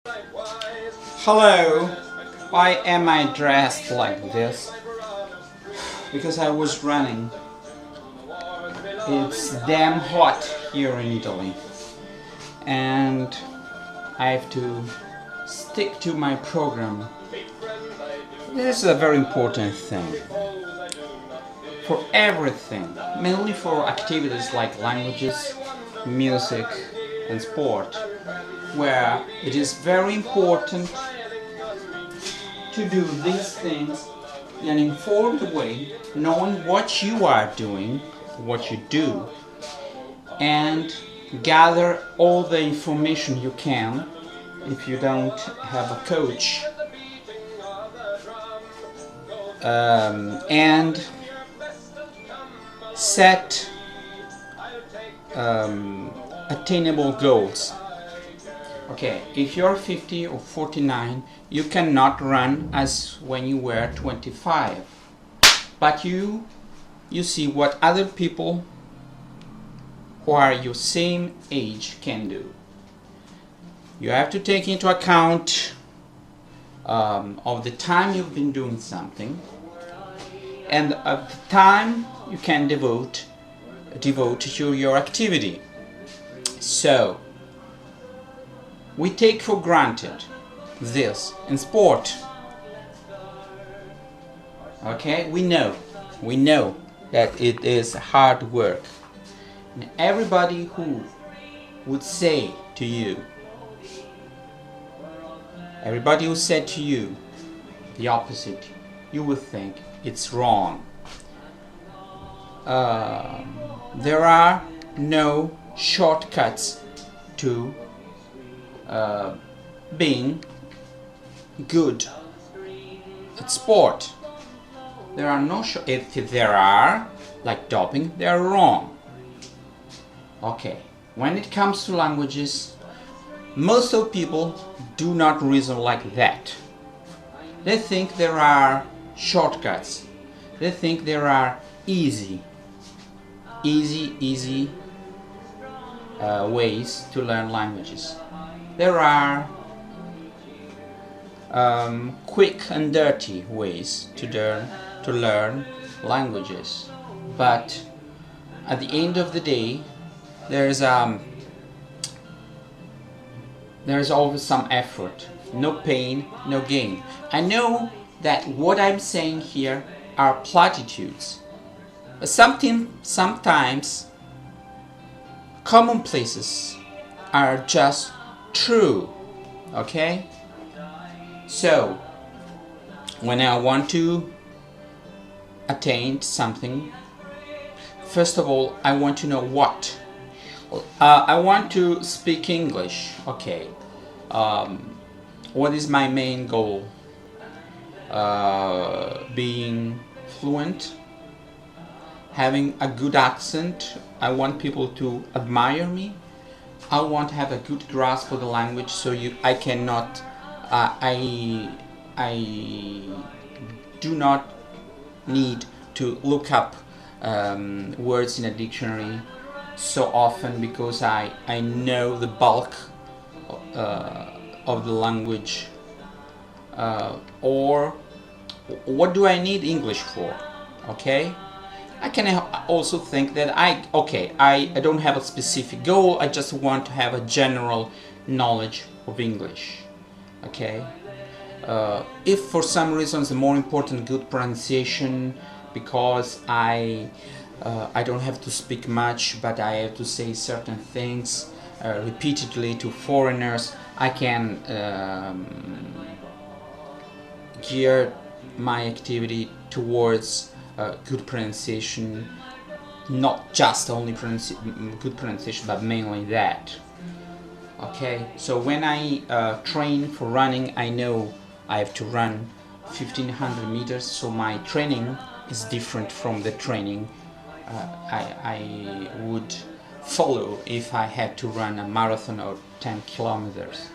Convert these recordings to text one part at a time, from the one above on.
Hello, why am I dressed like this? Because I was running. It's damn hot here in Italy, and I have to stick to my program. This is a very important thing for everything, mainly for activities like languages, music, and sport, where it is very important to do these things in an informed way, knowing what you are doing, what you do, and gather all the information you can if you don't have a coach, and set attainable goals. Okay, if you're 50 or 49, you cannot run as when you were 25. But you see what other people who are your same age can do. You have to take into account of the time you've been doing something and of the time you can devote to your activity. So we take for granted this in sport. Okay, we know that it is hard work. And everybody who would say to you, everybody who said to you the opposite, you would think it's wrong. There are no shortcuts to being good at sport. There are no if there are, like doping, they are wrong. Okay, when it comes to languages, most of people do not reason like that. They think there are shortcuts. They think there are easy ways to learn languages. There are quick and dirty ways to learn languages, but at the end of the day, there's always some effort. No pain, no gain. I know that what I'm saying here are platitudes. Sometimes commonplaces are just true. Okay? So, when I want to attain something, first of all, I want to know what. I want to speak English. Okay. What is my main goal? Being fluent, having a good accent. I want people to admire me. I want to have a good grasp of the language, so I cannot. I do not need to look up words in a dictionary so often, because I know the bulk of the language. Or what do I need English for? Okay, I can also think that I don't have a specific goal. I just want to have a general knowledge of English. Okay, if for some reasons the more important good pronunciation, because I don't have to speak much, but I have to say certain things repeatedly to foreigners, I can gear my activity towards good pronunciation, not just only good pronunciation, but mainly that. Okay, so when I train for running, I know I have to run 1500 meters, so my training is different from the training I would follow if I had to run a marathon or 10 kilometers.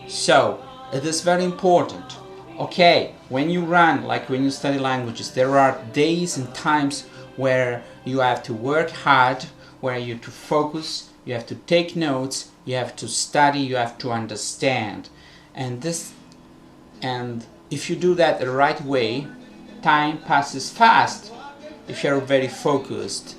So it is very important. Okay, when you run, like when you study languages, there are days and times where you have to work hard, where you have to focus, you have to take notes, you have to study, you have to understand. And if you do that the right way, time passes fast if you're very focused.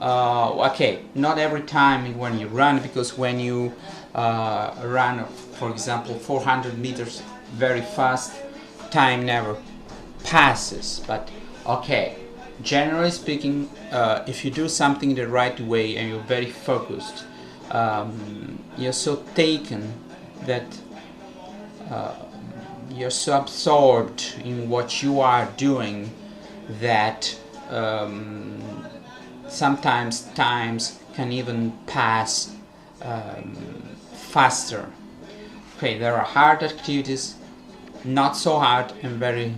Okay, not every time when you run, because when you run, for example, 400 meters very fast, time never passes. But okay, generally speaking, if you do something the right way and you're very focused, you're so taken that you're so absorbed in what you are doing that sometimes times can even pass faster. Okay, there are hard activities, not so hard, and very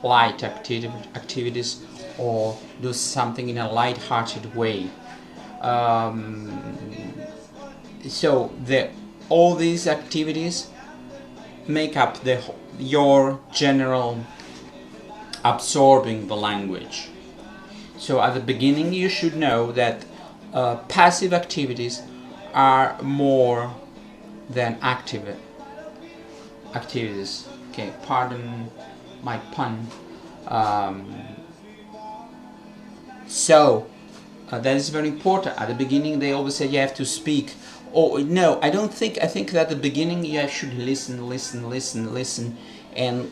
light activities, or do something in a light-hearted way. So all these activities make up your general absorbing the language. So at the beginning you should know that passive activities are more than active activities. Okay, pardon my pun. That is very important. At the beginning they always say you have to speak. Oh no, I don't think. I think that at the beginning you should listen, and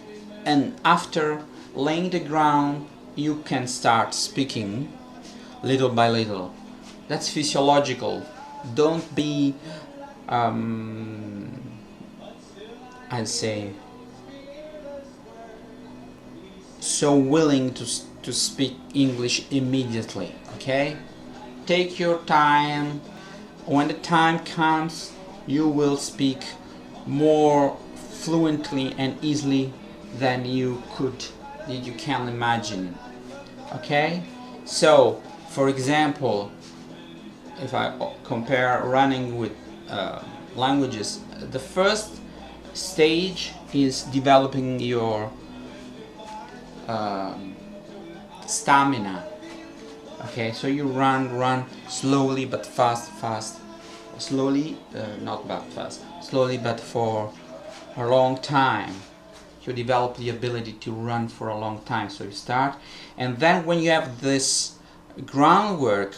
after laying the ground, you can start speaking little by little. That's physiological. Don't be, I'd say, so willing to speak English immediately. Okay, take your time. When the time comes, you will speak more fluently and easily than you can imagine. Okay, so for example, if I compare running with languages, the first stage is developing your stamina. Okay, so you run slowly but fast. Slowly, not but fast. Slowly but for a long time. You develop the ability to run for a long time. So you start, and then when you have this groundwork,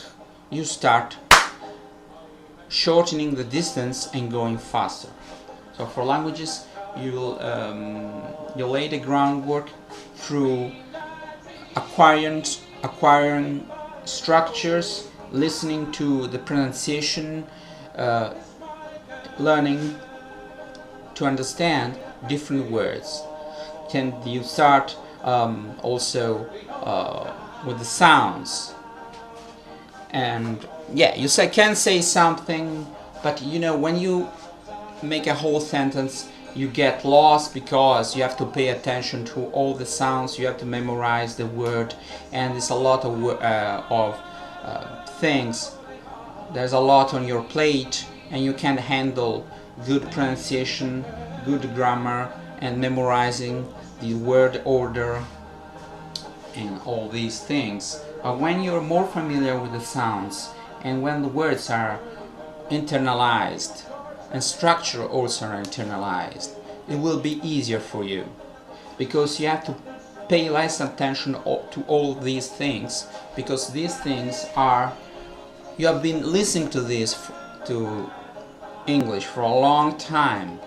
you start shortening the distance and going faster. So for languages, you lay the groundwork through acquiring structures, listening to the pronunciation, learning to understand different words. You start also with the sounds, and yeah, you can say something, but when you make a whole sentence, you get lost because you have to pay attention to all the sounds. You have to memorize the word, and it's a lot of things. There's a lot on your plate, and you can't handle good pronunciation, good grammar, and memorizing the word order and all these things. But when you're more familiar with the sounds, and when the words are internalized and structure also are internalized, it will be easier for you, because you have to pay less attention to all these things, because these things are, you have been listening to English for a long time.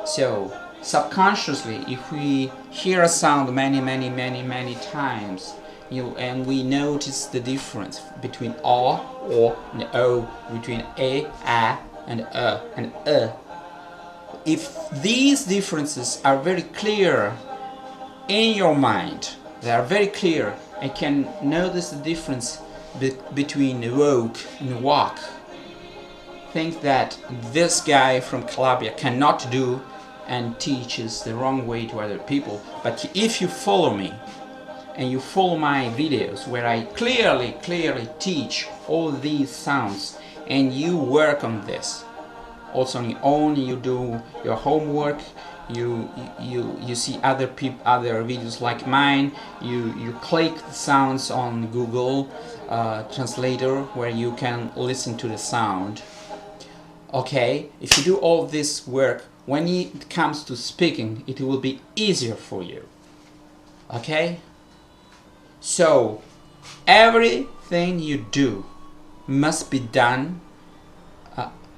So subconsciously, if we hear a sound many times, and we notice the difference between or and o, between a and if these differences are very clear in your mind, they are very clear, and can notice the difference between woke and walk, think that this guy from Calabria cannot do and teaches the wrong way to other people. But if you follow me and you follow my videos where I clearly teach all these sounds, and you work on this also on your own, you do your homework, you see other videos like mine, you click the sounds on Google Translator where you can listen to the sound. Okay, if you do all this work when it comes to speaking, it will be easier for you. Okay? So, everything you do must be done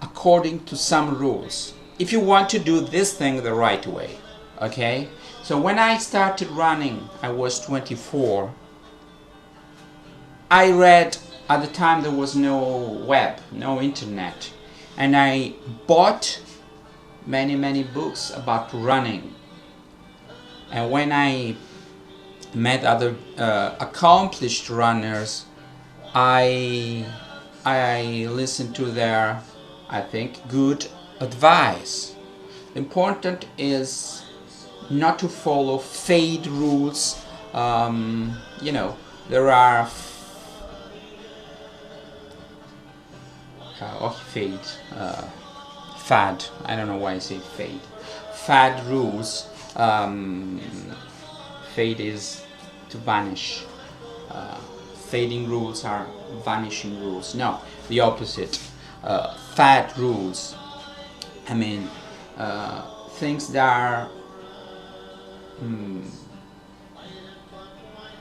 according to some rules. If you want to do this thing the right way. Okay? So when I started running, I was 24. I read, at the time there was no web, no internet, and I bought many books about running. And when I met other accomplished runners, I listened to their, I think, good advice. Important is not to follow fade rules. You know, there are fad, I don't know why I say fad rules. Fade is to vanish. Fading rules are vanishing rules. No, the opposite. Fad rules, I mean, things that are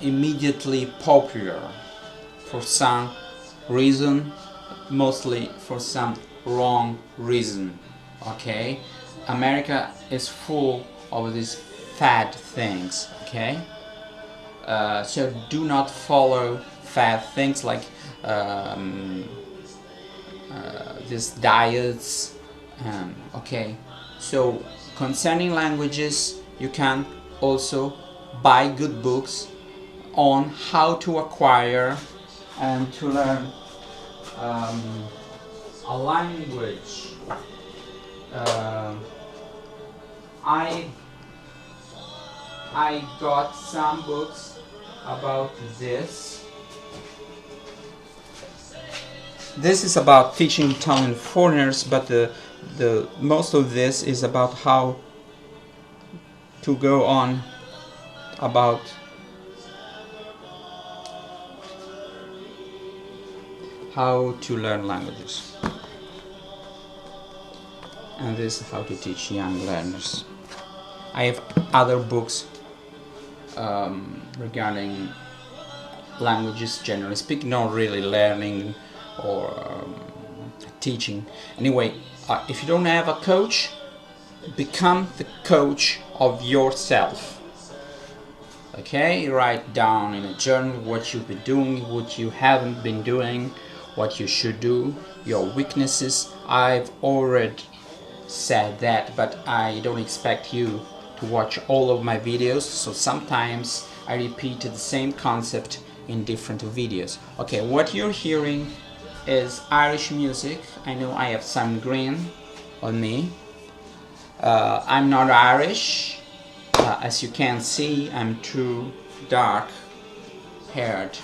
immediately popular for some reason, mostly for some wrong reason. Okay, America is full of these fad things. Okay, so do not follow fad things like these diets. Okay, so concerning languages, you can also buy good books on how to acquire and to learn a language. I got some books about this. This is about teaching Italian foreigners, but the most of this is about how to go on about how to learn languages, and this is how to teach young learners. I have other books regarding languages generally speaking, not really learning or teaching. Anyway, if you don't have a coach, become the coach of yourself. Okay, write down in a journal what you've been doing, what you haven't been doing, what you should do, your weaknesses. I've already said that, but I don't expect you to watch all of my videos, so sometimes I repeat the same concept in different videos. Okay, what you're hearing is Irish music. I know I have some green on me. I'm not Irish. As you can see, I'm too dark haired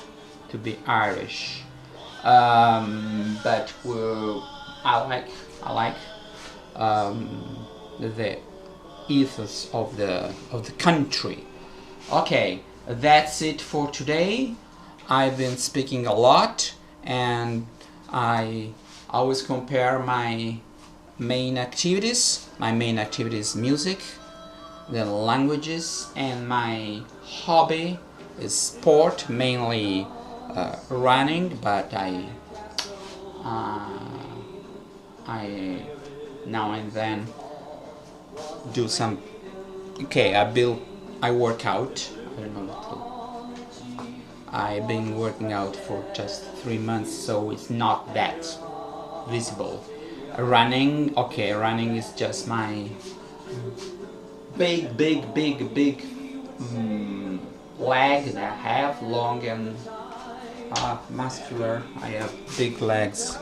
to be Irish. But I like the ethos of the country. Okay, that's it for today. I've been speaking a lot, and I always compare my main activities. My main activity is music, then languages, and my hobby is sport, mainly running, but I now and then do some, I work out. I don't know what to, I've been working out for just 3 months, so it's not that visible. Running is just my big leg that I have, long and muscular. I have big legs.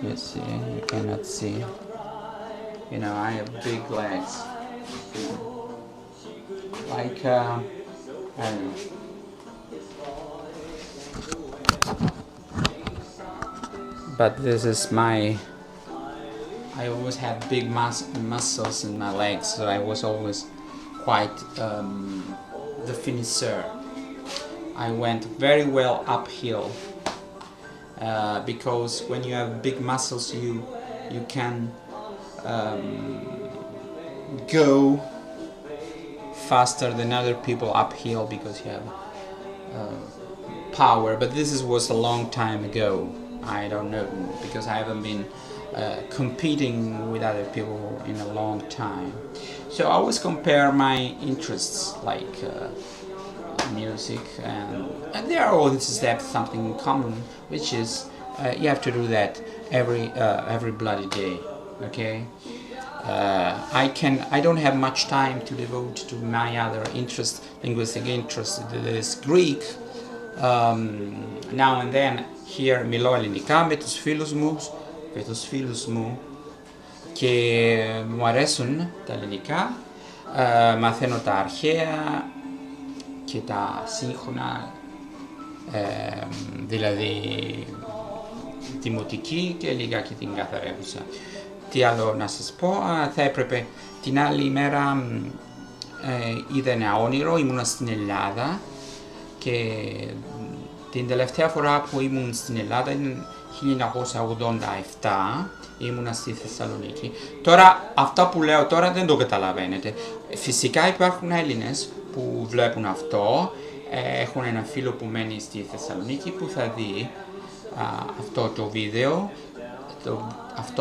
You see, you cannot see. You know, I have big legs. Like, I don't know. But this is I always had big muscles in my legs, so I was always quite the finisher. I went very well uphill because when you have big muscles, you can go faster than other people uphill because you have power, but was a long time ago. I don't know, because I haven't been competing with other people in a long time. So I always compare my interests, like music, and there are always something in common, which is you have to do that every bloody day. Okay. I don't have much time to devote to my other interest, linguistic interest, that is Greek. Now and then here μιλώ ελληνικά με τους φίλους μου και μου αρέσουν τα ελληνικά, μαθαίνω τα αρχαία και τα σύγχρονα, δηλαδή δημοτική και λιγάκι την καθαρεύουσα. Τι άλλο να σας πω, θα έπρεπε την άλλη ημέρα είδα ένα όνειρο, ήμουνα στην Ελλάδα και την τελευταία φορά που ήμουν στην Ελλάδα είναι 1987, ήμουνα στη Θεσσαλονίκη. Τώρα, αυτά που λέω τώρα δεν το καταλαβαίνετε. Φυσικά υπάρχουν Έλληνες που βλέπουν αυτό, έχουν ένα φίλο που μένει στη Θεσσαλονίκη που θα δει αυτό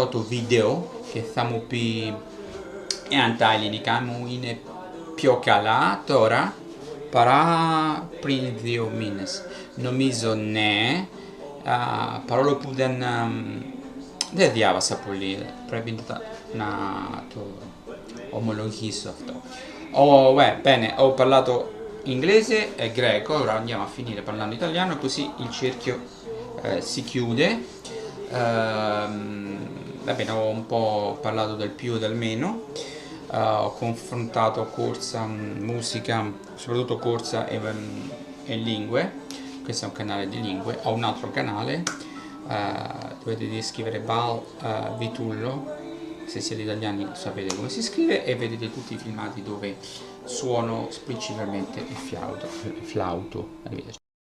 το βίντεο και θα μου πει εάν τα ελληνικά μου είναι πιο καλά τώρα παρά πριν 2 μήνες. Νομίζω ναι, παρόλο που δεν diavasa πολύ, πρέπει να το ομολογήσω αυτό. Bene, ho parlato inglese e greco, ora andiamo a finire parlando italiano, così il cerchio si chiude. Va bene, ho un po' parlato del più e del meno, ho confrontato corsa, musica, soprattutto corsa e lingue. Questo è un canale di lingue. Ho un altro canale, dovete scrivere Val Vitullo, se siete italiani sapete come si scrive, e vedete tutti i filmati dove suono principalmente il flauto. Arrivederci.